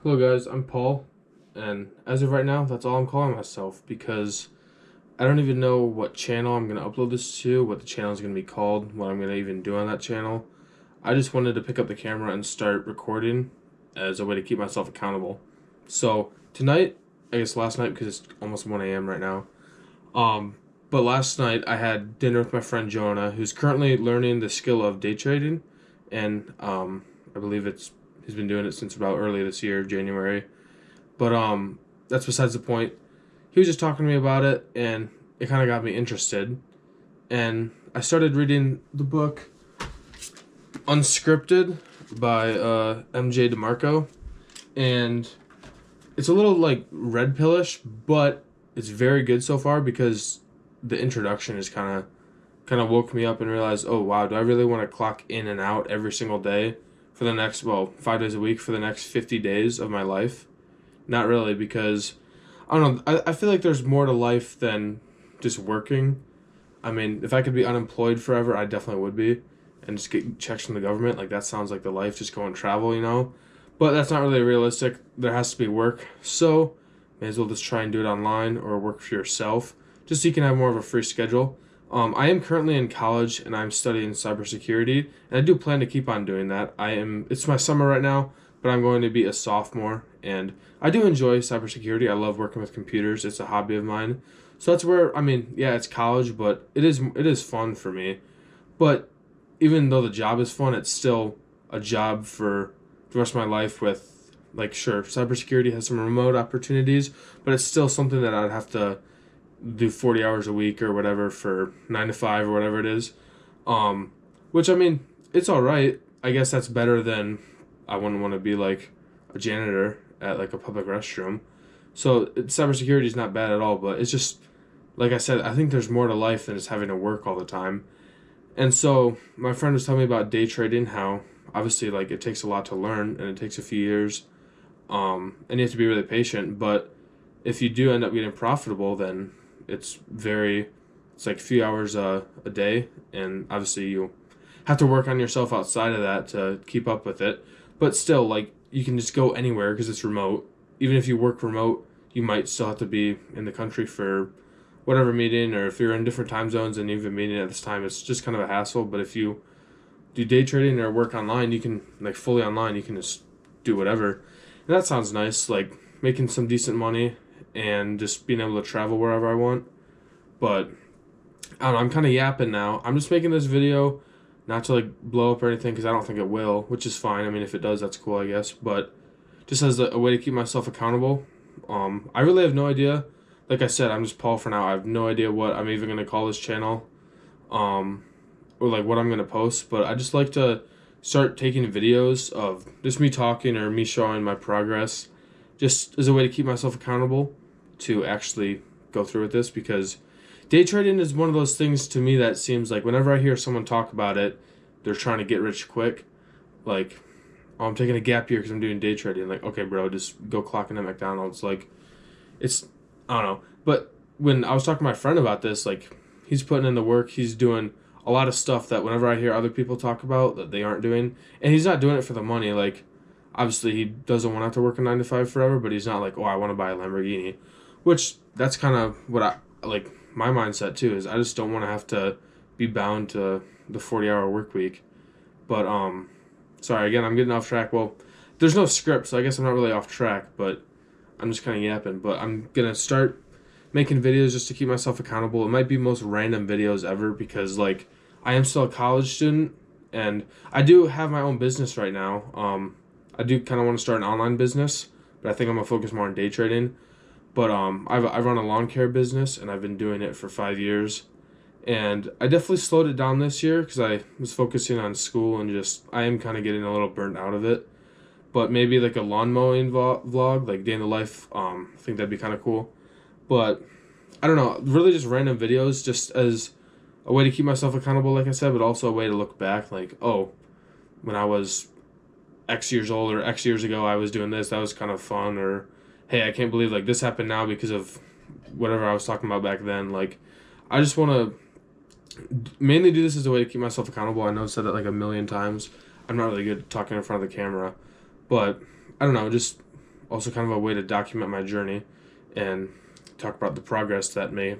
Hello guys, I'm Paul, and as of right now, that's all I'm calling myself because I don't even know what channel I'm going to upload this to, what the channel is going to be called, what I'm going to even do on that channel. I just wanted to pick up the camera and start recording as a way to keep myself accountable. So tonight, I guess last night because it's almost 1 a.m. right now, but last night I had dinner with my friend Jonah, who's currently learning the skill of day trading, and I believe he's been doing it since about early this year, January. But that's besides the point. He was just talking to me about it, and it kind of got me interested. And I started reading the book Unscripted by M.J. DeMarco, and it's a little like red pillish, but it's very good so far because the introduction is kind of woke me up and realized, oh wow, do I really want to clock in and out every single day for the next 5 days a week for the next 50 days of my life? Not really, because I don't know. I feel like there's more to life than just working. I mean, if I could be unemployed forever, I definitely would be, and just get checks from the government. Like that sounds like the life. Just go and travel. But that's not really realistic. There has to be work, so may as well just try and do it online or work for yourself, just so you can have more of a free schedule. I am currently in college and I'm studying cybersecurity, and I do plan to keep on doing that. It's my summer right now, but I'm going to be a sophomore, and I do enjoy cybersecurity. I love working with computers. It's a hobby of mine. So that's where, yeah, it's college, but it is fun for me. But even though the job is fun, it's still a job for the rest of my life with, like, sure, cybersecurity has some remote opportunities, but it's still something that I'd have to do 40 hours a week or whatever for 9 to 5 or whatever it is. Which, it's all right. I guess that's better than I wouldn't want to be like a janitor at like a public restroom. So cybersecurity is not bad at all, but it's just, like I said, I think there's more to life than just having to work all the time. And so my friend was telling me about day trading, how obviously like it takes a lot to learn and it takes a few years. And you have to be really patient, but if you do end up getting profitable, then it's like a few hours a day, and obviously you have to work on yourself outside of that to keep up with it. But still, like, you can just go anywhere because it's remote. Even if you work remote, you might still have to be in the country for whatever meeting, or if you're in different time zones and you've been meeting at this time, it's just kind of a hassle. But if you do day trading or work online, you can, like, fully online, you can just do whatever. And that sounds nice, like making some decent money and just being able to travel wherever I want. But I don't know, I'm kind of yapping now. I'm just making this video not to like blow up or anything, because I don't think it will, which is fine. I mean, if it does, that's cool, I guess. But just as a way to keep myself accountable. I really have no idea. Like I said, I'm just Paul for now. I have no idea what I'm even going to call this channel, or like what I'm going to post. But I just like to start taking videos of just me talking or me showing my progress, just as a way to keep myself accountable to actually go through with this, because day trading is one of those things to me that seems like whenever I hear someone talk about it, they're trying to get rich quick. Like, oh, I'm taking a gap year because I'm doing day trading. Like, okay, bro, just go clock in at McDonald's. Like, I don't know. But when I was talking to my friend about this, like, he's putting in the work. He's doing a lot of stuff that whenever I hear other people talk about that they aren't doing. And he's not doing it for the money. Like, obviously he doesn't want to have to work a 9 to 5 forever, but he's not like, oh, I want to buy a Lamborghini. Which, that's kind of what like, my mindset too, is I just don't want to have to be bound to the 40-hour work week. But sorry, again, I'm getting off track. Well, there's no script, so I guess I'm not really off track, but I'm just kind of yapping. But I'm gonna start making videos just to keep myself accountable. It might be most random videos ever, because like I am still a college student and I do have my own business right now. I do kind of want to start an online business, but I think I'm gonna focus more on day trading. But I run a lawn care business, and I've been doing it for 5 years. And I definitely slowed it down this year because I was focusing on school, and I am kind of getting a little burnt out of it. But maybe like a lawn mowing vlog, like day in the life, I think that'd be kind of cool. But I don't know, really just random videos, just as a way to keep myself accountable, like I said, but also a way to look back, like, oh, when I was X years old or X years ago, I was doing this, that was kind of fun, or hey, I can't believe like this happened now because of whatever I was talking about back then. Like, I just want to mainly do this as a way to keep myself accountable. I know I've said that like a million times. I'm not really good at talking in front of the camera, but I don't know, just also kind of a way to document my journey and talk about the progress that may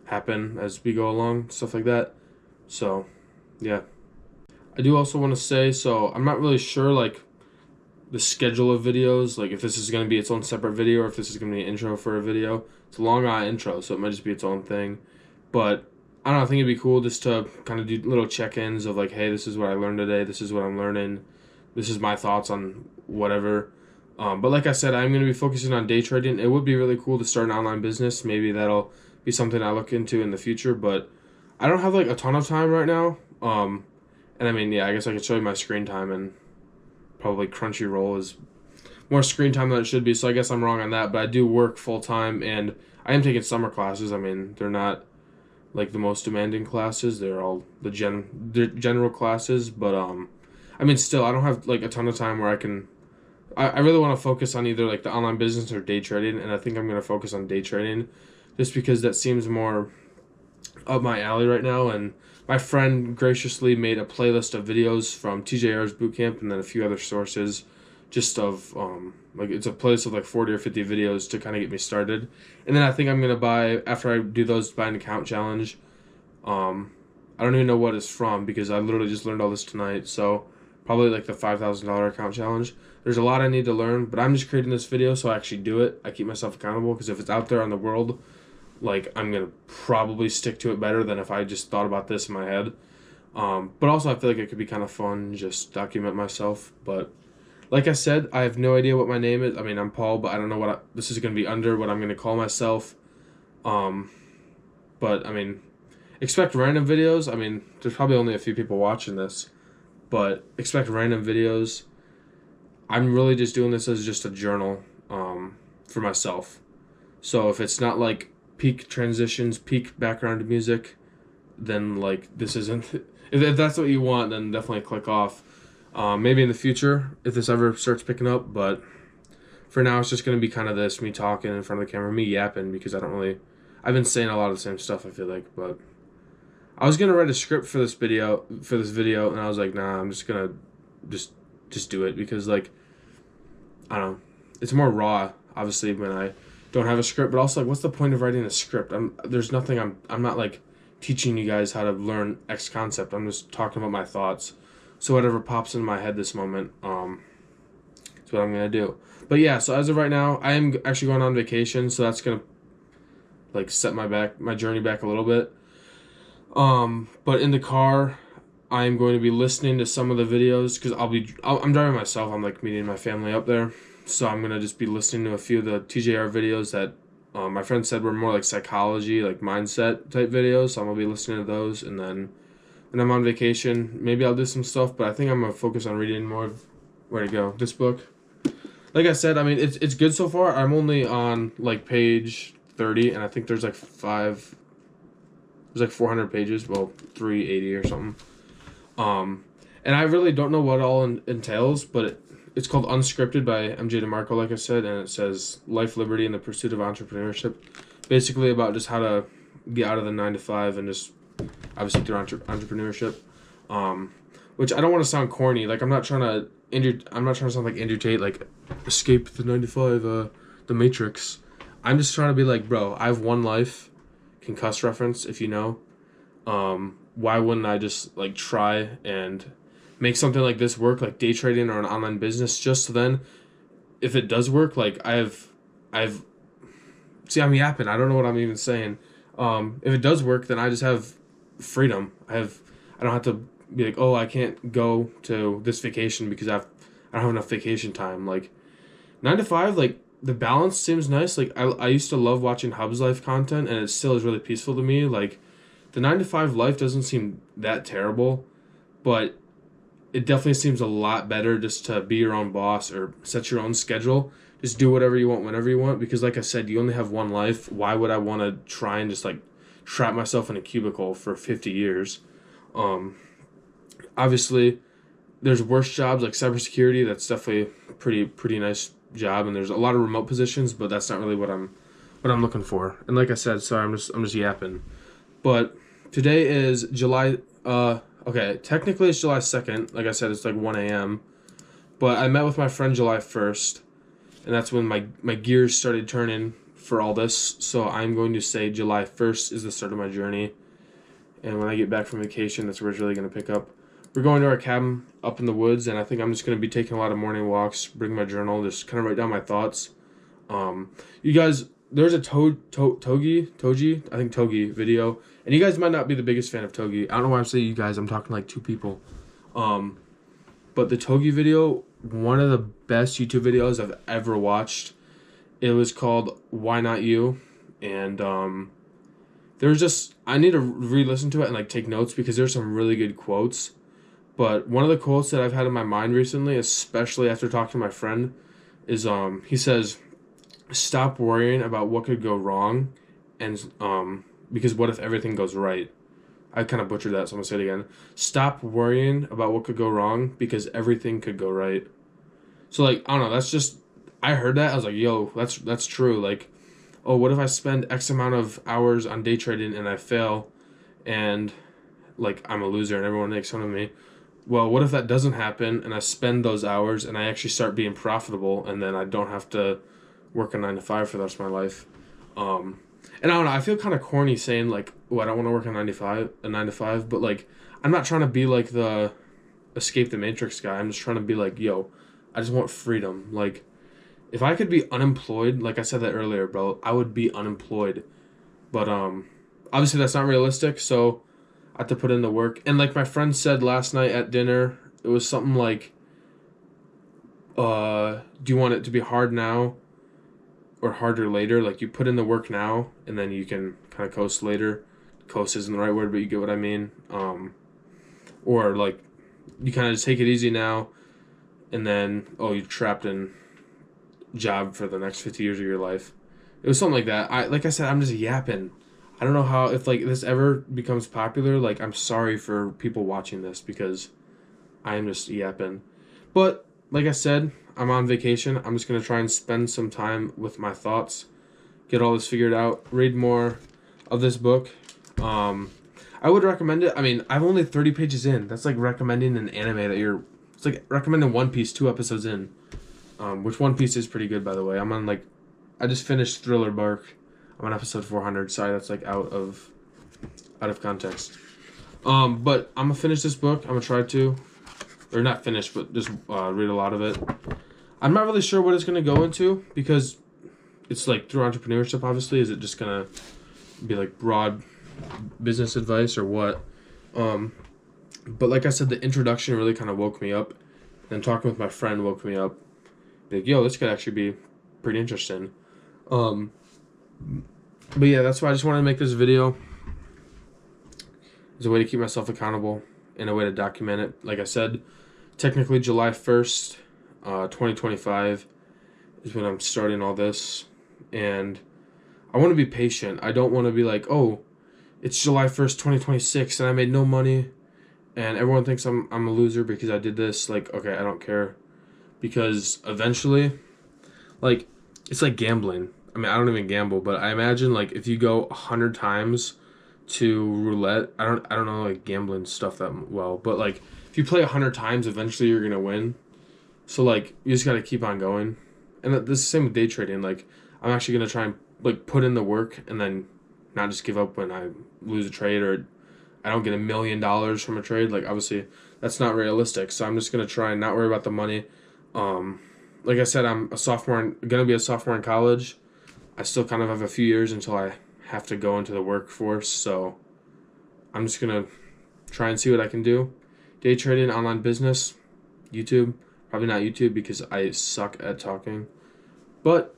happen as we go along, stuff like that. So, yeah. I do also want to say, so I'm not really sure, like, the schedule of videos, like if this is going to be its own separate video or if this is going to be an intro for a video. It's a long intro, so it might just be its own thing. But I don't know, I think it'd be cool just to kind of do little check-ins of like, hey, this is what I learned today, this is what I'm learning, this is my thoughts on whatever. But like I said, I'm going to be focusing on day trading. It would be really cool to start an online business. Maybe that'll be something I look into in the future, but I don't have like a ton of time right now. And I mean, yeah, I guess I could show you my screen time, and probably Crunchyroll is more screen time than it should be, so I guess I'm wrong on that, but I do work full-time, and I am taking summer classes. I mean, they're not like the most demanding classes. They're all the general classes, but I mean, still, I don't have like a ton of time where I really want to focus on either like the online business or day trading, and I think I'm going to focus on day trading just because that seems more up my alley right now. And my friend graciously made a playlist of videos from TJR's bootcamp and then a few other sources, just of like it's a playlist of like 40 or 50 videos to kind of get me started. And then I think I'm gonna buy, after I do those, buy an account challenge. I don't even know what it's from because I literally just learned all this tonight. So probably like the $5,000 account challenge. There's a lot I need to learn, but I'm just creating this video so I actually do it. I keep myself accountable because if it's out there on the world, like, I'm going to probably stick to it better than if I just thought about this in my head. But also I feel like it could be kind of fun, just document myself. But like I said, I have no idea what my name is. I mean, I'm Paul, but I don't know what this is going to be under, what I'm going to call myself. But, I mean, expect random videos. I mean, there's probably only a few people watching this, but expect random videos. I'm really just doing this as just a journal for myself. So if it's not like peak transitions, peak background music, then like this isn't. If that's what you want, then definitely click off. Maybe in the future if this ever starts picking up, but for now it's just gonna be kind of this, me talking in front of the camera, me yapping, because I've been saying a lot of the same stuff, I feel like. But I was gonna write a script for this video, and I was like, nah, I'm just gonna just do it, because like, I don't know, it's more raw obviously when I don't have a script, but also like, what's the point of writing a script? I'm not like teaching you guys how to learn X concept. I'm just talking about my thoughts. So whatever pops in my head this moment, is what I'm gonna do. But yeah, so as of right now, I am actually going on vacation, so that's gonna like set my journey back a little bit. But in the car, I'm going to be listening to some of the videos because I'm driving myself. I'm like meeting my family up there. So I'm going to just be listening to a few of the TJR videos that my friend said were more like psychology, like mindset type videos. So I'm going to be listening to those. And then when I'm on vacation, maybe I'll do some stuff. But I think I'm going to focus on reading more of, where to go, this book. Like I said, I mean, it's good so far. I'm only on like page 30. And I think there's like 400 pages. Well, 380 or something. And I really don't know what all entails, but it's called Unscripted by MJ DeMarco, like I said, and it says Life, Liberty, and the Pursuit of Entrepreneurship. Basically about just how to get out of the 9-to-5 and just obviously through entrepreneurship. Which I don't want to sound corny. Like, I'm not trying to sound like Andrew Tate, like escape the 9-to-5, the Matrix. I'm just trying to be like, bro, I have one life. Concuss reference, if you know. Why wouldn't I just like try and make something like this work, like day trading or an online business, just so then if it does work, like I've see, I'm yapping, I don't know what I'm even saying. If it does work, then I just have freedom. I don't have to be like, oh, I can't go to this vacation because I don't have enough vacation time. Like 9-to-5, like the balance seems nice. Like I used to love watching Hub's Life content, and it still is really peaceful to me. Like the 9-to-5 life doesn't seem that terrible, but it definitely seems a lot better just to be your own boss or set your own schedule. Just do whatever you want whenever you want, because like I said, you only have one life. Why would I want to try and just like trap myself in a cubicle for 50 years? Obviously, there's worse jobs like cybersecurity. That's definitely a pretty nice job, and there's a lot of remote positions, but that's not really what I'm looking for. And like I said, sorry, I'm just yapping. But today is July, okay, technically it's July 2nd. Like I said, it's like 1 a.m. But I met with my friend July 1st. and that's when my gears started turning for all this. So I'm going to say July 1st is the start of my journey, and when I get back from vacation, that's where it's really going to pick up. We're going to our cabin up in the woods, and I think I'm just going to be taking a lot of morning walks, bring my journal, just kind of write down my thoughts. You guys, there's a Togi, I think Togi video, and you guys might not be the biggest fan of Togi. I don't know why I'm saying you guys, I'm talking like two people. But the Togi video, one of the best YouTube videos I've ever watched. It was called Why Not You, and there's just, I need to re-listen to it and like take notes because there's some really good quotes. But one of the quotes that I've had in my mind recently, especially after talking to my friend, is he says, "Stop worrying about what could go wrong, and because what if everything goes right?" I kind of butchered that, so I'm gonna say it again. Stop worrying about what could go wrong because everything could go right. So like, I don't know, that's just, I heard that, I was like, yo, that's true. Like, oh, what if I spend X amount of hours on day trading and I fail, and like I'm a loser and everyone makes fun of me? Well, what if that doesn't happen and I spend those hours and I actually start being profitable, and then I don't have to work a 9 to 5 for the rest of my life? And I don't know, I feel kind of corny saying like, oh, I don't want to work a 9 to 5, but like, I'm not trying to be like the escape the matrix guy. I'm just trying to be like, yo, I just want freedom. Like, if I could be unemployed, like I said that earlier, bro, I would be unemployed. But obviously that's not realistic, so I have to put in the work. And like my friend said last night at dinner, it was something like, do you want it to be hard now or harder later? Like, you put in the work now and then you can kind of coast later. Coast isn't the right word, but you get what I mean. Or like, you kind of just take it easy now, and then, oh, you're trapped in job for the next 50 years of your life. It was something like that. Like I said, I'm just yapping. I don't know how, if like this ever becomes popular, like I'm sorry for people watching this because I'm just yapping. But like I said, I'm on vacation. I'm just going to try and spend some time with my thoughts, get all this figured out, read more of this book. I would recommend it. I mean, I'm only 30 pages in. That's like recommending an anime that it's like recommending One Piece 2 episodes in. Which One Piece is pretty good, by the way. I just finished Thriller Bark. I'm on episode 400. Sorry, that's like out of context. But I'm gonna finish this book. I'm gonna try to, or not finish, but just read a lot of it. I'm not really sure what it's gonna go into because it's like through entrepreneurship. Obviously, is it just gonna be like broad business advice or what? But like I said, the introduction really kind of woke me up. And talking with my friend woke me up. Like, yo, this could actually be pretty interesting. But yeah, that's why I just wanted to make this video. As a way to keep myself accountable and a way to document it. Like I said, technically July 1st, 2025 is when I'm starting all this. And I want to be patient. I don't want to be like, oh, it's July 1st, 2026 and I made no money and everyone thinks I'm a loser because I did this. Like, okay, I don't care. Because eventually, like, it's like gambling. I mean, I don't even gamble, but I imagine like if you go 100 times to roulette, I don't know like gambling stuff that well, but like if you play 100 times, eventually you're gonna win. So like you just gotta keep on going. And this is the same with day trading. Like, I'm actually gonna try and like put in the work and then not just give up when I lose a trade or I don't get $1 million from a trade. Like, obviously that's not realistic. So I'm just gonna try and not worry about the money. Like I said, I'm gonna be a sophomore in college. I still kind of have a few years until I have to go into the workforce, so I'm just gonna try and see what I can do. Day trading, online business, YouTube. Probably not YouTube because I suck at talking. But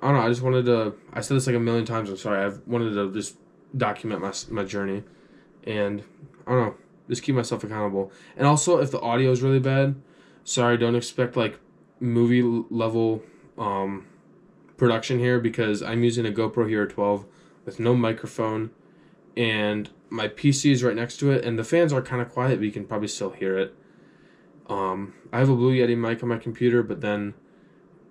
I don't know, I just wanted to, I said this like a million times, I'm sorry, I wanted to just document my journey. And I don't know, just keep myself accountable. And also, if the audio is really bad, sorry, don't expect like movie level production here because I'm using a GoPro Hero 12 with no microphone and my PC is right next to it and the fans are kind of quiet, but you can probably still hear it. I have a Blue Yeti mic on my computer, but then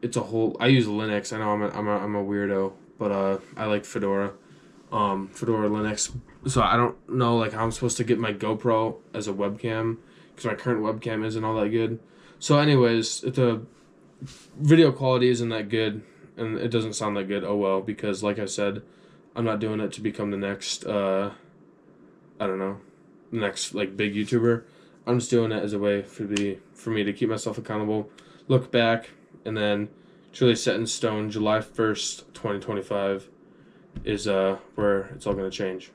it's I use Linux. I know I'm a weirdo, but I like Fedora Linux. So I don't know like how I'm supposed to get my GoPro as a webcam because my current webcam isn't all that good. So anyways, video quality isn't that good, and it doesn't sound that good. Oh well, because like I said, I'm not doing it to become the next I don't know, the next like big YouTuber. I'm just doing it as a way for me to keep myself accountable, look back, and then it's really set in stone. July 1st, 2025 is where it's all gonna change.